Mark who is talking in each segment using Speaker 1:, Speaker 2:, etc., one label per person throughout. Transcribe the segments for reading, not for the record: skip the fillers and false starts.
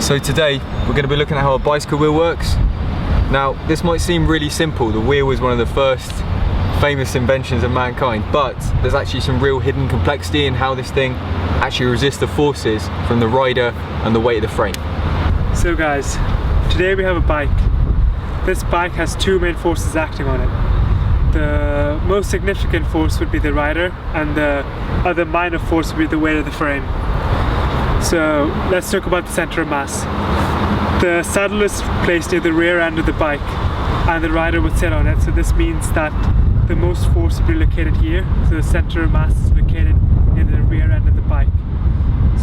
Speaker 1: So today we're going to be looking at how a bicycle wheel works. Now this might seem really simple, the wheel was one of the first famous inventions of mankind, but there's actually some real hidden complexity in how this thing actually resists the forces from the rider and the weight of the frame.
Speaker 2: So guys, today we have a bike. This bike has two main forces acting on it. The most significant force would be the rider, and the other minor force would be the weight of the frame. So let's talk about the center of mass. The saddle is placed near the rear end of the bike and the rider would sit on it, so this means that the most force would be located here, so the center of mass is located near the rear end of the bike.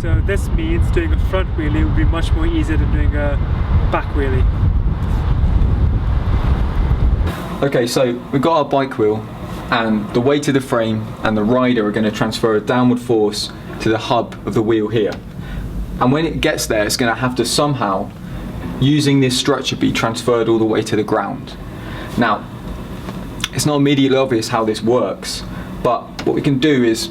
Speaker 2: So this means doing a front wheelie would be much more easier than doing a back wheelie.
Speaker 1: Okay, so we've got our bike wheel, and the weight of the frame and the rider are going to transfer a downward force to the hub of the wheel here. And when it gets there, it's going to have to somehow, using this structure, be transferred all the way to the ground. Now, it's not immediately obvious how this works, but what we can do is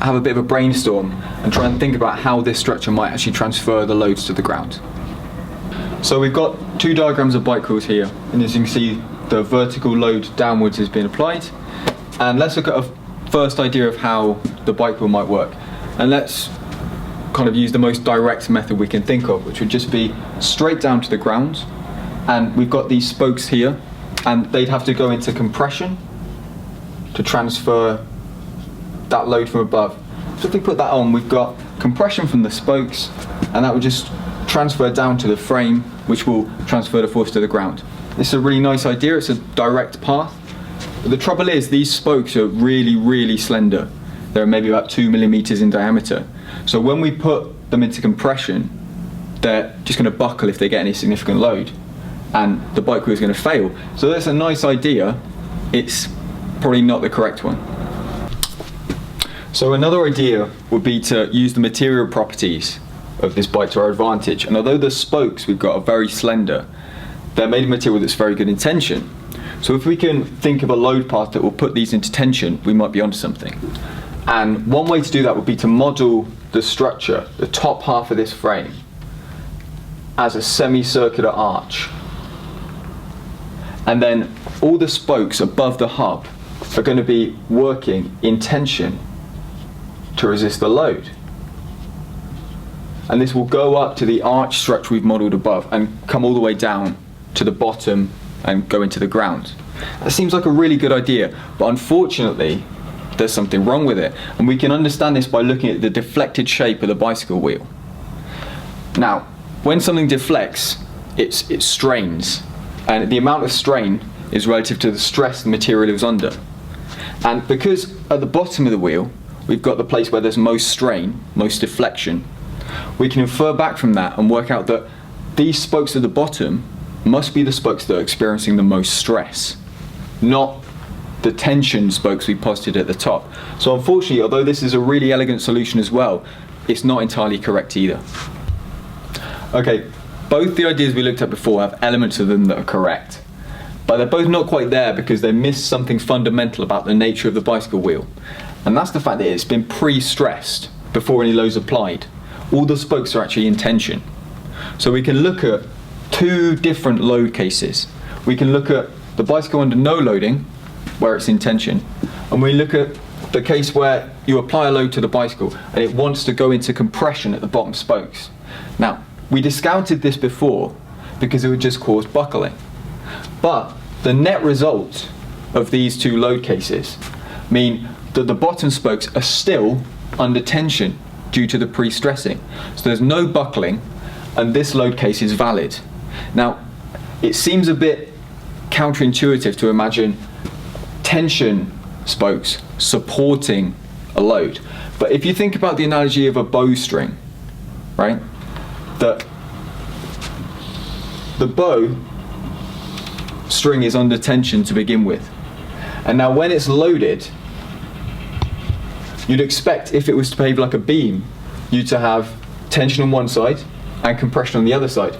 Speaker 1: have a bit of a brainstorm and try and think about how this structure might actually transfer the loads to the ground. So we've got two diagrams of bike wheels here, and as you can see, the vertical load downwards has been applied. And let's look at a first idea of how the bike wheel might work. And let's kind of use the most direct method we can think of, which would just be straight down to the ground. And we've got these spokes here, and they'd have to go into compression to transfer that load from above. So if we put that on, we've got compression from the spokes, and that would just transfer down to the frame, which will transfer the force to the ground. This is a really nice idea, it's a direct path. But the trouble is, these spokes are really, really slender. They're maybe about 2 millimeters in diameter. So when we put them into compression, they're just going to buckle if they get any significant load, and the bike wheel is going to fail. So that's a nice idea, it's probably not the correct one. So another idea would be to use the material properties of this bike to our advantage. And although the spokes we've got are very slender, they're made of material that's very good in tension. So if we can think of a load path that will put these into tension, we might be onto something. And one way to do that would be to model the structure, the top half of this frame, as a semicircular arch. And then all the spokes above the hub are going to be working in tension to resist the load. And this will go up to the arch structure we've modeled above and come all the way down to the bottom and go into the ground. That seems like a really good idea, but unfortunately there's something wrong with it, and we can understand this by looking at the deflected shape of the bicycle wheel. Now, when something deflects, it strains, and the amount of strain is relative to the stress the material is under. And because at the bottom of the wheel we've got the place where there's most strain, most deflection, we can infer back from that and work out that these spokes at the bottom must be the spokes that are experiencing the most stress, not the tension spokes we posited at the top. So unfortunately, although this is a really elegant solution as well, it's not entirely correct either. Okay, both the ideas we looked at before have elements of them that are correct, but they're both not quite there because they miss something fundamental about the nature of the bicycle wheel. And that's the fact that it's been pre-stressed before any loads applied. All the spokes are actually in tension. So we can look at two different load cases. We can look at the bicycle under no loading, where it's in tension, and we look at the case where you apply a load to the bicycle and it wants to go into compression at the bottom spokes. Now, we discounted this before because it would just cause buckling. But the net result of these two load cases mean that the bottom spokes are still under tension due to the pre-stressing. So there's no buckling, and this load case is valid. Now, it seems a bit counterintuitive to imagine tension spokes supporting a load. But if you think about the analogy of a bowstring, right? That the bow string is under tension to begin with. And now when it's loaded, you'd expect, if it was to behave like a beam, you to have tension on one side and compression on the other side.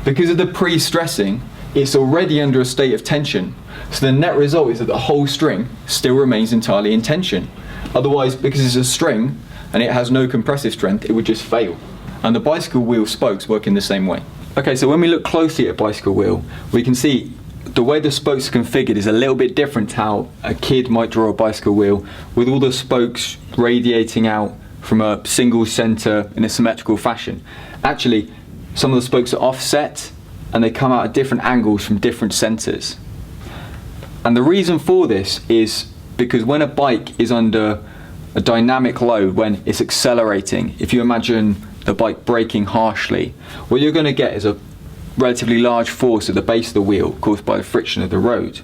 Speaker 1: Because of the pre-stressing, it's already under a state of tension. So the net result is that the whole string still remains entirely in tension. Otherwise, because it's a string and it has no compressive strength, it would just fail. And the bicycle wheel spokes work in the same way. Okay, so when we look closely at a bicycle wheel, we can see the way the spokes are configured is a little bit different to how a kid might draw a bicycle wheel, with all the spokes radiating out from a single center in a symmetrical fashion. Actually, some of the spokes are offset and they come out at different angles from different centers. And the reason for this is because when a bike is under a dynamic load, when it's accelerating, if you imagine the bike braking harshly, what you're going to get is a relatively large force at the base of the wheel caused by the friction of the road.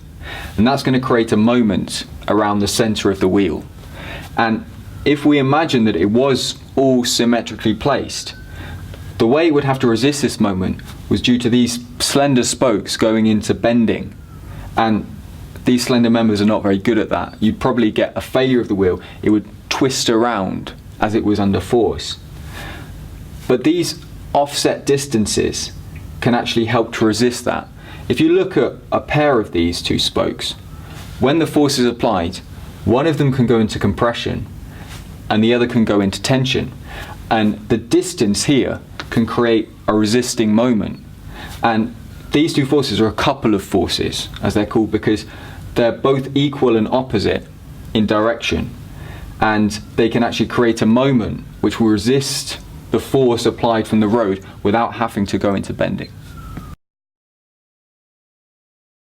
Speaker 1: And that's going to create a moment around the center of the wheel. And if we imagine that it was all symmetrically placed, the way it would have to resist this moment was due to these slender spokes going into bending. And these slender members are not very good at that. You'd probably get a failure of the wheel. It would twist around as it was under force. But these offset distances can actually help to resist that. If you look at a pair of these two spokes, when the force is applied, one of them can go into compression and the other can go into tension. And the distance here can create a resisting moment. And these two forces are a couple of forces, as they're called, because they're both equal and opposite in direction. And they can actually create a moment which will resist the force applied from the road without having to go into bending.